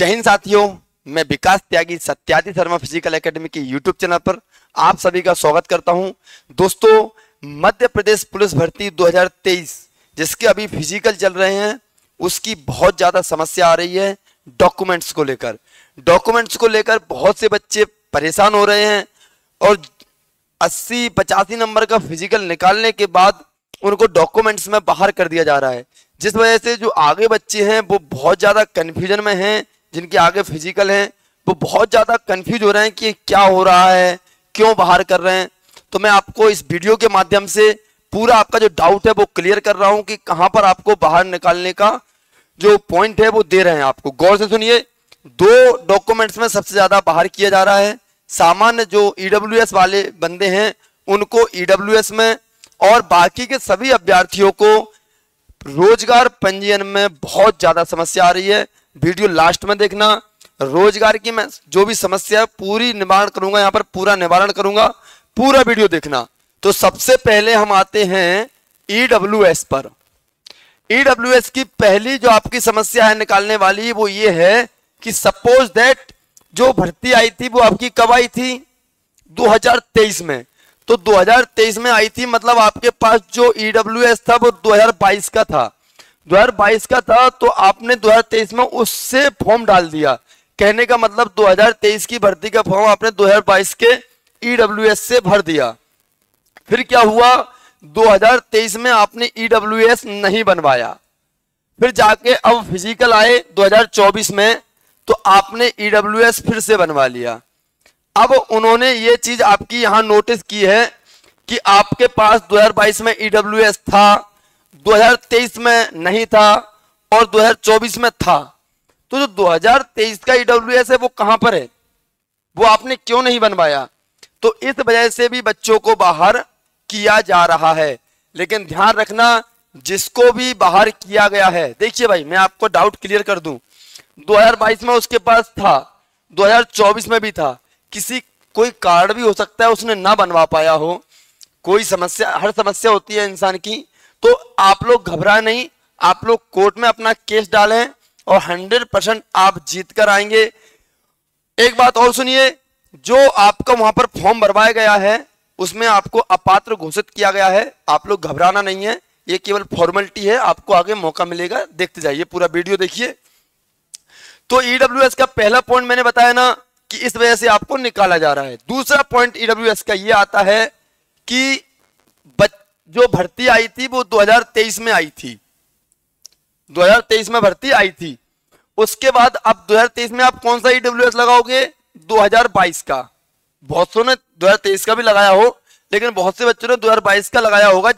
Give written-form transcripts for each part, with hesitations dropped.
जय हिंद साथियों, मैं विकास त्यागी सत्यार्थी शर्मा फिजिकल एकेडमी के यूट्यूब चैनल पर आप सभी का स्वागत करता हूं। दोस्तों, मध्य प्रदेश पुलिस भर्ती 2023 जिसके अभी फिजिकल चल रहे हैं, उसकी बहुत ज़्यादा समस्या आ रही है डॉक्यूमेंट्स को लेकर। डॉक्यूमेंट्स को लेकर बहुत से बच्चे परेशान हो रहे हैं और 80-85 नंबर का फिजिकल निकालने के बाद उनको डॉक्यूमेंट्स में बाहर कर दिया जा रहा है, जिस वजह से जो आगे बच्चे हैं वो बहुत ज़्यादा कन्फ्यूजन में हैं। जिनके आगे फिजिकल हैं वो बहुत ज़्यादा कंफ्यूज हो रहे हैं कि क्या हो रहा है, क्यों बाहर कर रहे हैं। तो मैं आपको इस वीडियो के माध्यम से पूरा आपका जो डाउट है वो क्लियर कर रहा हूं कि कहां पर आपको बाहर निकालने का जो पॉइंट है वो दे रहे हैं। आपको गौर से सुनिए। दो डॉक्यूमेंट्स में सबसे ज़्यादा बाहर किया जा रहा है। सामान्य जो ईडब्ल्यूएस वाले बंदे हैं उनको ईडब्ल्यूएस में, और बाकी के सभी अभ्यर्थियों को रोजगार पंजीयन में बहुत ज़्यादा समस्या आ रही है। वीडियो लास्ट में देखना। रोजगार की मैं जो भी समस्या है पूरी निवारण करूंगा, यहाँ पर पूरा निवारण करूंगा, पूरा वीडियो देखना। तो सबसे पहले हम आते हैं ईडब्ल्यूएस पर। ईडब्ल्यूएस की पहली जो आपकी समस्या है निकालने वाली, वो ये है कि सपोज दैट जो भर्ती आई थी वो आपकी कब आई थी? 2023 में। तो 2023 में आई थी, मतलब आपके पास जो ईडब्ल्यूएस था वो 2022 का था। 2022 का था तो आपने 2023 में उससे फॉर्म डाल दिया। कहने का मतलब 2023 की भर्ती का फॉर्म आपने 2022 के ईडब्ल्यूएस से भर दिया। फिर क्या हुआ? 2023 में आपने ईडब्ल्यूएस नहीं बनवाया। फिर जाके अब फिजिकल आए 2024 में, तो आपने ईडब्ल्यूएस फिर से बनवा लिया। अब उन्होंने ये चीज आपकी यहां नोटिस की है कि आपके पास 2022 में ईडब्ल्यूएस था, 2023 में नहीं था और 2024 में था। तो जो 2023 का ईडब्ल्यूएस है वो कहां पर है? वो आपने क्यों नहीं बनवाया? तो इस वजह से भी बच्चों को बाहर किया जा रहा है। लेकिन ध्यान रखना, जिसको भी बाहर किया गया है, देखिए भाई मैं आपको डाउट क्लियर कर दूं, 2022 में उसके पास था, 2024 में भी था। कोई कारण भी हो सकता है उसने ना बनवा पाया हो, कोई समस्या, हर समस्या होती है इंसान की। तो आप लोग घबराएं नहीं, आप लोग कोर्ट में अपना केस डालें और 100% आप जीत कर आएंगे। एक बात और सुनिए, जो आपका वहां पर फॉर्म भरवाया गया है उसमें आपको अपात्र घोषित किया गया है। आप लोग घबराना नहीं है, ये केवल फॉर्मेलिटी है, आपको आगे मौका मिलेगा। देखते जाइए, पूरा वीडियो देखिए। तो ईडब्ल्यूएस का पहला पॉइंट मैंने बताया ना कि इस वजह से आपको निकाला जा रहा है। दूसरा पॉइंट ईडब्ल्यूएस का ये आता है कि जो भर्ती आई थी वो 2023 में आई थी, 2023 में भर्ती आई थी। उसके बाद अब 2023 में आप कौन सा ईडब्ल्यूएस लगाओगे? 2022 का। बहुत सौ ने 2023 का भी लगाया हो, लेकिन बहुत से बच्चों ने 2022 का लगाया होगा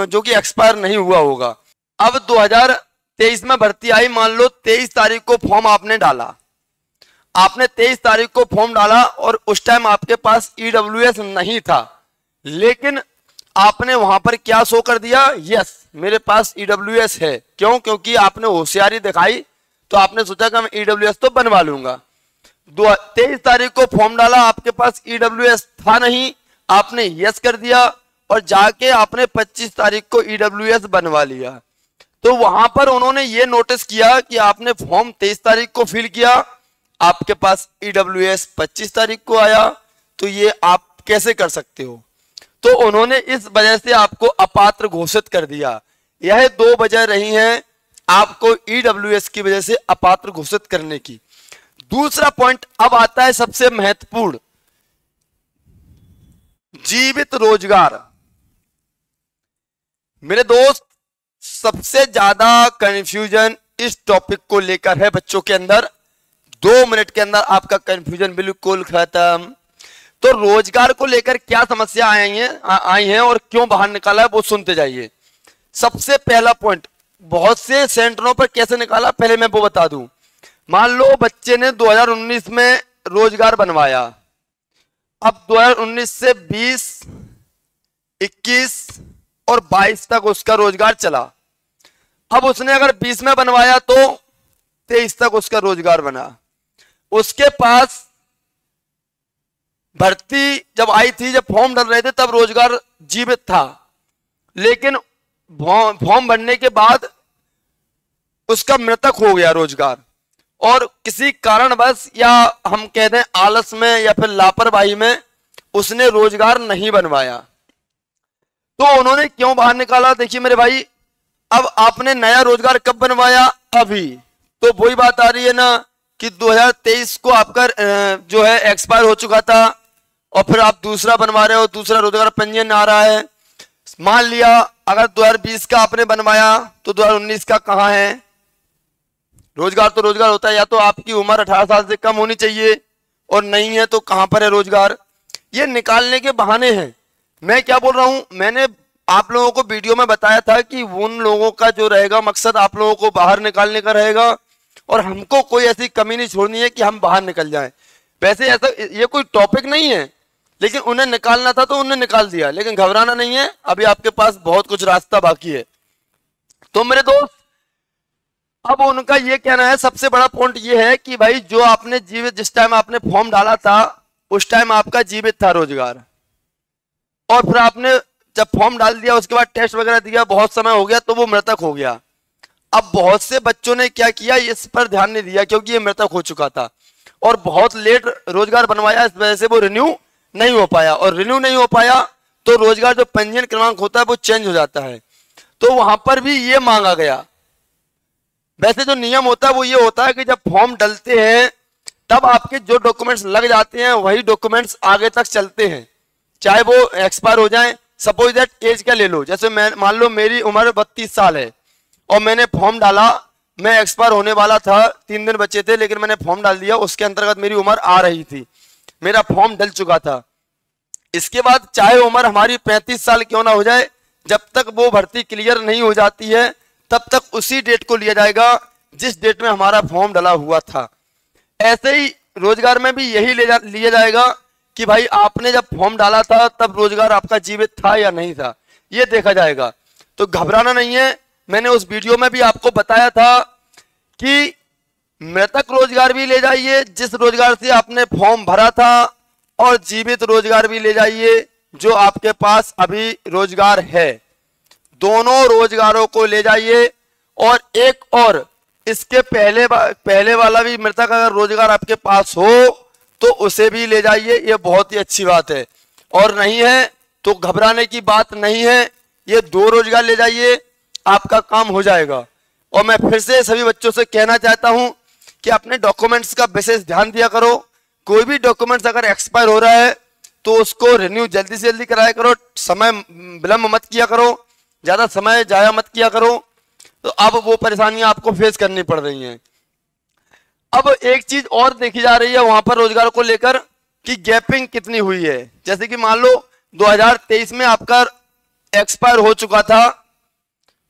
जो कि एक्सपायर नहीं हुआ होगा। अब 2023 में भर्ती आई, मान लो 23 तारीख को फॉर्म आपने डाला, आपने 23 तारीख को फॉर्म डाला और उस टाइम आपके पास ईडब्ल्यूएस नहीं था, लेकिन आपने वहां पर क्या शो कर दिया? यस, मेरे पास ईडब्ल्यूएस है। क्यों? क्योंकि आपने होशियारी दिखाई, तो आपने सोचा कि मैं ईडब्ल्यूएस तो बनवा लूंगा। 23 तारीख को फॉर्म डाला, आपके पास ईडब्ल्यूएस था नहीं, आपने यस कर दिया और जाके आपने 25 तारीख को ईडब्ल्यूएस बनवा लिया। तो वहां पर उन्होंने ये नोटिस किया कि आपने फॉर्म 23 तारीख को फिल किया, आपके पास ईडब्ल्यूएस 25 तारीख को आया, तो ये आप कैसे कर सकते हो? तो उन्होंने इस वजह से आपको अपात्र घोषित कर दिया। यह दो वजह रही हैं आपको ईडब्ल्यूएस की वजह से अपात्र घोषित करने की। दूसरा पॉइंट अब आता है सबसे महत्वपूर्ण, जीवित रोजगार। मेरे दोस्त, सबसे ज्यादा कंफ्यूजन इस टॉपिक को लेकर है बच्चों के अंदर। 2 मिनट के अंदर आपका कंफ्यूजन बिल्कुल खत्म। तो रोजगार को लेकर क्या समस्या आई हैं और क्यों बाहर निकाला है वो सुनते जाइए। सबसे पहला पॉइंट, बहुत से सेंटरों पर कैसे निकाला पहले मैं वो बता दूं। मान लो बच्चे ने 2019 में रोजगार बनवाया, अब 2019 से 20, 21 और 22 तक उसका रोजगार चला। अब उसने अगर 20 में बनवाया तो 23 तक उसका रोजगार बना। उसके पास भर्ती जब आई थी, जब फॉर्म डल रहे थे तब रोजगार जीवित था, लेकिन फॉर्म भरने के बाद उसका मृतक हो गया रोजगार। और किसी कारणवश या हम कहते हैं आलस में या फिर लापरवाही में उसने रोजगार नहीं बनवाया, तो उन्होंने क्यों बाहर निकाला? देखिए मेरे भाई, अब आपने नया रोजगार कब बनवाया? अभी। तो वही बात आ रही है ना कि 2023 को आपका जो है एक्सपायर हो चुका था और फिर आप दूसरा बनवा रहे हो, दूसरा रोजगार पंजीयन आ रहा है। मान लिया अगर 2020 का आपने बनवाया तो 2019 का कहाँ है? रोजगार तो रोजगार होता है, या तो आपकी उम्र 18 साल से कम होनी चाहिए और नहीं है तो कहां पर है रोजगार? ये निकालने के बहाने हैं। मैं क्या बोल रहा हूं, मैंने आप लोगों को वीडियो में बताया था कि उन लोगों का जो रहेगा मकसद आप लोगों को बाहर निकालने का रहेगा और हमको कोई ऐसी कमी नहीं छोड़नी है कि हम बाहर निकल जाएं। वैसे ऐसा ये कोई टॉपिक नहीं है, लेकिन उन्हें निकालना था तो उन्हें निकाल दिया, लेकिन घबराना नहीं है, अभी आपके पास बहुत कुछ रास्ता बाकी है। तो मेरे दोस्त, अब उनका ये कहना है, सबसे बड़ा पॉइंट ये है कि भाई जो आपने जीवित, जिस टाइम आपने फॉर्म डाला था उस टाइम आपका जीवित था रोजगार, और फिर आपने जब फॉर्म डाल दिया उसके बाद टेस्ट वगैरह दिया, बहुत समय हो गया तो वो मृतक हो गया। अब बहुत से बच्चों ने क्या किया, इस पर ध्यान नहीं दिया क्योंकि ये मृतक हो चुका था और बहुत लेट रोजगार बनवाया, इस वजह से वो रिन्यू नहीं हो पाया, और रिन्यू नहीं हो पाया तो रोजगार जो पंजीयन क्रमांक होता है वो चेंज हो जाता है। तो वहां पर भी ये मांगा गया। वैसे जो नियम होता है वो ये होता है कि जब फॉर्म डलते हैं तब आपके जो डॉक्यूमेंट्स लग जाते हैं वही डॉक्यूमेंट्स आगे तक चलते हैं, चाहे वो एक्सपायर हो जाएं। सपोज दैट एज का ले लो, जैसे मैं मान लो मेरी उम्र 32 साल है और मैंने फॉर्म डाला, मैं एक्सपायर होने वाला था, 3 दिन बचे थे, लेकिन मैंने फॉर्म डाल दिया, उसके अंतर्गत मेरी उम्र आ रही थी, मेरा फॉर्म डल चुका था। इसके बाद चाहे उम्र हमारी 35 साल क्यों ना हो जाए, जब तक वो भर्ती क्लियर नहीं हो जाती है तब तक उसी डेट को लिया जाएगा जिस डेट में हमारा फॉर्म डला हुआ था। ऐसे ही रोजगार में भी यही लिया जाएगा कि भाई आपने जब फॉर्म डाला था तब रोजगार आपका जीवित था या नहीं था, ये देखा जाएगा। तो घबराना नहीं है। मैंने उस वीडियो में भी आपको बताया था कि मृतक रोजगार भी ले जाइए जिस रोजगार से आपने फॉर्म भरा था, और जीवित रोजगार भी ले जाइए जो आपके पास अभी रोजगार है। दोनों रोजगारों को ले जाइए। और एक और, इसके पहले वाला भी मृतक अगर रोजगार आपके पास हो तो उसे भी ले जाइए, ये बहुत ही अच्छी बात है। और नहीं है तो घबराने की बात नहीं है, ये 2 रोजगार ले जाइए, आपका काम हो जाएगा। और मैं फिर से सभी बच्चों से कहना चाहता हूं कि अपने डॉक्यूमेंट्स का विशेष ध्यान दिया करो। कोई भी डॉक्यूमेंट्स अगर एक्सपायर हो रहा है तो उसको रिन्यू जल्दी से जल्दी कराया करो, समय विलंब मत किया करो, ज्यादा समय जाया मत किया करो। तो अब वो परेशानियां आपको फेस करनी पड़ रही हैं। अब एक चीज और देखी जा रही है वहां पर रोजगार को लेकर कि गैपिंग कितनी हुई है। जैसे कि मान लो 2023 में आपका एक्सपायर हो चुका था,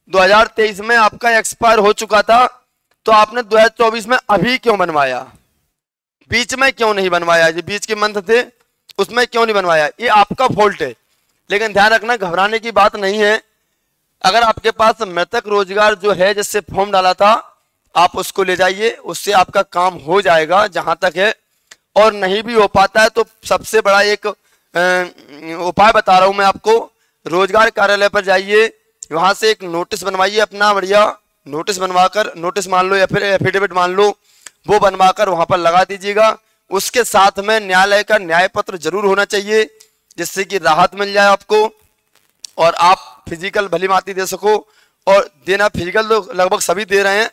2023 में आपका एक्सपायर हो चुका था, तो आपने 2024 में अभी क्यों बनवाया? बीच में क्यों नहीं बनवाया? जो बीच के मंथ थे उसमें क्यों नहीं बनवाया? ये आपका फॉल्ट है। लेकिन ध्यान रखना, घबराने की बात नहीं है। अगर आपके पास मृतक रोजगार जो है जिससे फॉर्म डाला था, आप उसको ले जाइए, उससे आपका काम हो जाएगा जहां तक है। और नहीं भी हो पाता है तो सबसे बड़ा एक उपाय बता रहा हूं मैं आपको, रोजगार कार्यालय पर जाइए, वहां से एक नोटिस बनवाइए, अपना बढ़िया नोटिस बनवाकर, नोटिस मान लो या फिर एफिडेविट मान लो, वो बनवाकर वहां पर लगा दीजिएगा। उसके साथ में न्यायालय का न्याय पत्र जरूर होना चाहिए, जिससे कि राहत मिल जाए आपको और आप फिजिकल भली मांति दे सको। और देना फिजिकल तो लगभग सभी दे रहे हैं,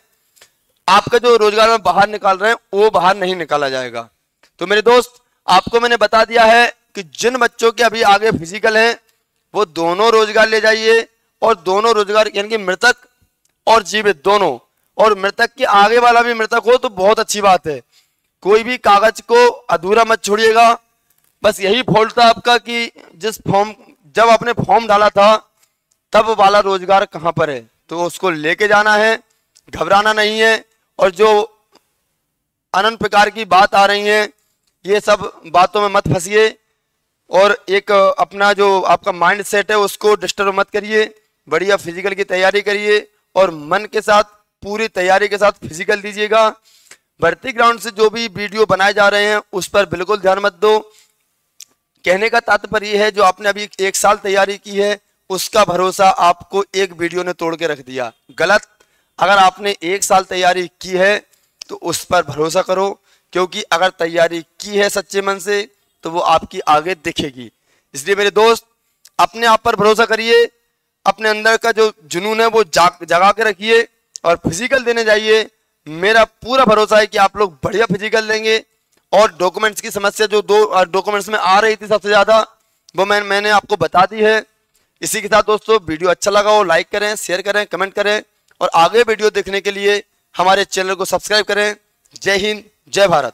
आपका जो रोजगार में बाहर निकाल रहे हैं वो बाहर नहीं निकाला जाएगा। तो मेरे दोस्त, आपको मैंने बता दिया है कि जिन बच्चों के अभी आगे फिजिकल हैं वो दोनों रोजगार ले जाइए, और दोनों रोजगार यानी कि मृतक और जीवित दोनों, और मृतक के आगे वाला भी मृतक हो तो बहुत अच्छी बात है। कोई भी कागज को अधूरा मत छोड़िएगा। बस यही फॉल्ट था आपका कि जब आपने फॉर्म डाला था तब वाला रोजगार कहां पर है, तो उसको लेके जाना है, घबराना नहीं है। और जो अनंत प्रकार की बात आ रही है, ये सब बातों में मत फंसिए, और एक अपना जो आपका माइंड सेट है उसको डिस्टर्ब मत करिए। बढ़िया फिजिकल की तैयारी करिए और मन के साथ, पूरी तैयारी के साथ फिजिकल दीजिएगा। भर्ती ग्राउंड से जो भी वीडियो बनाए जा रहे हैं उस पर बिल्कुल ध्यान मत दो। कहने का तात्पर्य है, जो आपने अभी 1 साल तैयारी की है उसका भरोसा आपको एक वीडियो ने तोड़ के रख दिया। गलत। अगर आपने 1 साल तैयारी की है तो उस पर भरोसा करो, क्योंकि अगर तैयारी की है सच्चे मन से तो वो आपकी आगे दिखेगी। इसलिए मेरे दोस्त, अपने आप पर भरोसा करिए, अपने अंदर का जो जुनून है वो जगा के रखिए और फिजिकल देने जाइए। मेरा पूरा भरोसा है कि आप लोग बढ़िया फिजिकल देंगे। और डॉक्यूमेंट्स की समस्या जो 2 डॉक्यूमेंट्स में आ रही थी सबसे ज्यादा, वो मैंने आपको बता दी है। इसी के साथ दोस्तों, वीडियो अच्छा लगा हो लाइक करें, शेयर करें, कमेंट करें और आगे वीडियो देखने के लिए हमारे चैनल को सब्सक्राइब करें। जय हिंद, जय भारत।